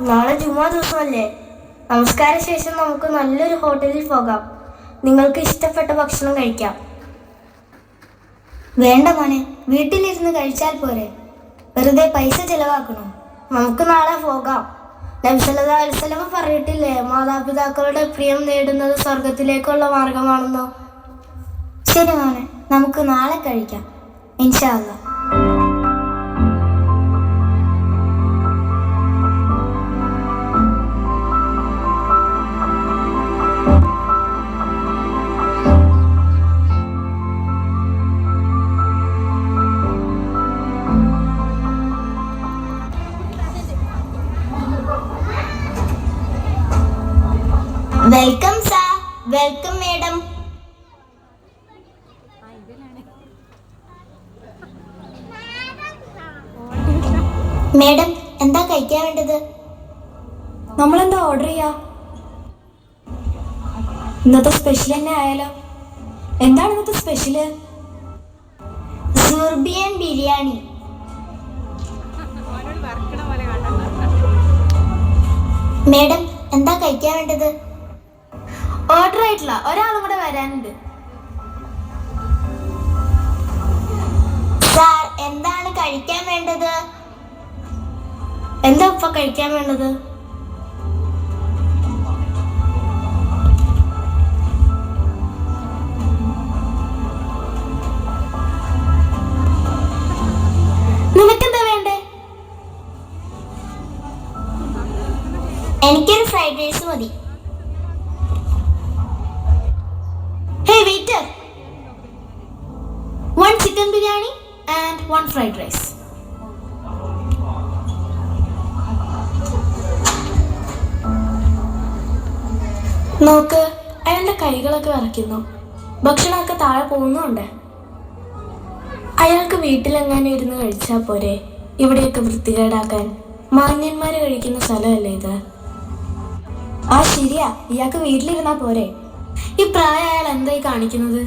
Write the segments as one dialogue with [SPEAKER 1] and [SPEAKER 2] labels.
[SPEAKER 1] നാളെ ജുമാ ദിവസമല്ലേ? നമസ്കാര ശേഷം നമുക്ക് നല്ലൊരു ഹോട്ടലിൽ പോകാം. നിങ്ങൾക്ക് ഇഷ്ടപ്പെട്ട ഭക്ഷണം കഴിക്കാം.
[SPEAKER 2] വേണ്ട മോനെ, വീട്ടിലിരുന്ന് കഴിച്ചാൽ പോരെ? വെറുതെ പൈസ ചെലവാക്കണോ?
[SPEAKER 1] നമുക്ക് നാളെ പോകാം. നബി സല്ലല്ലാഹു അലൈഹി വസല്ലം പറഞ്ഞിട്ടില്ലേ, മാതാപിതാക്കളുടെ പ്രിയം നേടുന്നത് സ്വർഗത്തിലേക്കുള്ള മാർഗമാണെന്നോ?
[SPEAKER 2] ശരി മോനെ, നമുക്ക് നാളെ കഴിക്കാം ഇൻഷാ അല്ലാഹ്. Welcome sir. Welcome madam. Madam, എന്താ കഴിക്കാൻ വേണ്ടത്?
[SPEAKER 3] നമ്മളെന്താ ഓർഡർ ചെയ്യാ? ഇന്നത്തെ സ്പെഷ്യൽ തന്നെ ആയാലോ? എന്താണ് ഇന്നത്തെ സ്പെഷ്യല്?
[SPEAKER 2] സുർബിയൻ ബിരിയാണി. മേഡം, എന്താ കഴിക്കാൻ വേണ്ടത്?
[SPEAKER 1] ഓർഡർ ആയിട്ടില്ല, ഒരാളും കൂടെ വരാനുണ്ട്.
[SPEAKER 2] സാർ, എന്താണ് കഴിക്കാൻ വേണ്ടത്?
[SPEAKER 1] എന്താ ഇപ്പൊ കഴിക്കാൻ വേണ്ടത്? നിനക്കെന്താ വേണ്ടേ?
[SPEAKER 2] എനിക്കൊരു ഫ്രൈഡ് റൈസ് മതി.
[SPEAKER 1] Hey waiter, 1 chicken biryani and 1 fried rice. നോക്ക്, അയാളുടെ കൈകളൊക്കെ വിറയ്ക്കുന്നു. ഭക്ഷണമൊക്കെ താഴെ പോകുന്നുണ്ട്. അയാൾക്ക് വീട്ടിലെങ്ങാനും ഇരുന്ന് കഴിച്ചാൽ പോരെ? ഇവിടെയൊക്കെ വൃത്തികേടാക്കാൻ. മാന്യന്മാര് കഴിക്കുന്ന സ്ഥലമല്ലേ ഇത്?
[SPEAKER 3] ആ ശരിയാ, ഇയാൾക്ക് വീട്ടിലിരുന്നാ പോരെ?
[SPEAKER 1] ഈ പ്രായ അയാൾ എന്തായി കാണിക്കുന്നത്?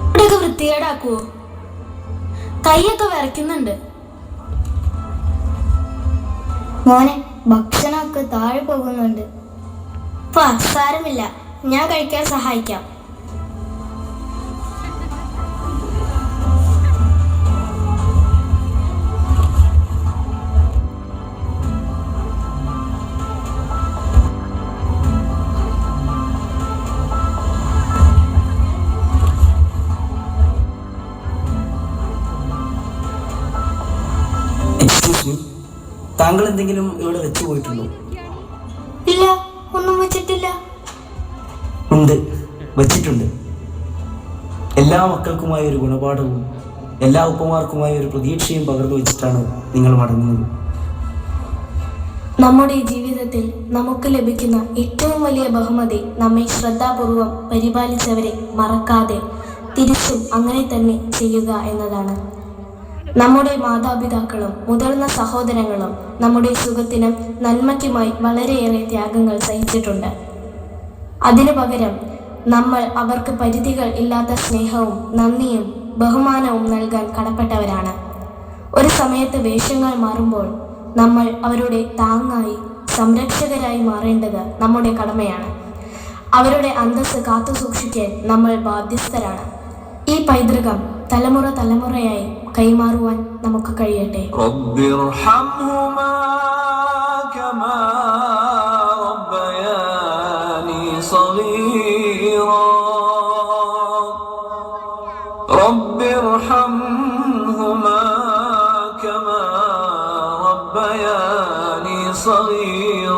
[SPEAKER 1] ഇവിടെയൊക്കെ വൃത്തികേടാക്കുവോ? കൈയൊക്കെ വിറയ്ക്കുന്നുണ്ട്.
[SPEAKER 2] മോനെ, ഭക്ഷണമൊക്കെ താഴെ പോകുന്നുണ്ട്.
[SPEAKER 1] സാരമില്ല, ഞാൻ കഴിക്കാൻ സഹായിക്കാം.
[SPEAKER 4] താങ്കൾ എന്തെങ്കിലും ഇവിടെ വെച്ചു പോയിട്ടുണ്ടോ?
[SPEAKER 1] ഇല്ല, ഒന്നും വെച്ചിട്ടില്ല.
[SPEAKER 4] ഉണ്ട്, വച്ചിട്ടുണ്ട്. എല്ലാ മക്കൾക്കുമായി ഒരു ഗുണപാഠവും എല്ലാ ഉപ്പമാർക്കുമായി ഒരു പ്രതീക്ഷയും പകർന്നു വെച്ചിട്ടാണ് നിങ്ങൾ മടങ്ങുന്നത്.
[SPEAKER 1] നമ്മുടെ ജീവിതത്തിൽ നമുക്ക് ലഭിക്കുന്ന ഏറ്റവും വലിയ ബഹുമതി നമ്മെ ശ്രദ്ധാപൂർവം പരിപാലിച്ചവരെ മറക്കാതെ തിരിച്ചും അങ്ങനെ തന്നെ ചെയ്യുക എന്നതാണ്. നമ്മുടെ മാതാപിതാക്കളും മുതിർന്ന സഹോദരങ്ങളും നമ്മുടെ സുഖത്തിനും നന്മയ്ക്കുമായി വളരെയേറെ ത്യാഗങ്ങൾ സഹിച്ചിട്ടുണ്ട്. അതിനു പകരം നമ്മൾ അവർക്ക് പരിധികൾ ഇല്ലാത്ത സ്നേഹവും നന്ദിയും ബഹുമാനവും നൽകാൻ കടപ്പെട്ടവരാണ്. ഒരു സമയത്ത് വേഷങ്ങൾ മാറുമ്പോൾ നമ്മൾ അവരുടെ താങ്ങായി സംരക്ഷകരായി മാറേണ്ടത് നമ്മുടെ കടമയാണ്. അവരുടെ അന്തസ്സ് കാത്തുസൂക്ഷിക്കാൻ നമ്മൾ ബാധ്യസ്ഥരാണ്. ഈ പൈതൃകം തലമുറ തലമുറയായി കൈമാറുവാൻ നമുക്ക് കഴിയട്ടെ.
[SPEAKER 5] رب ارحمهما كما ربياني صغيرا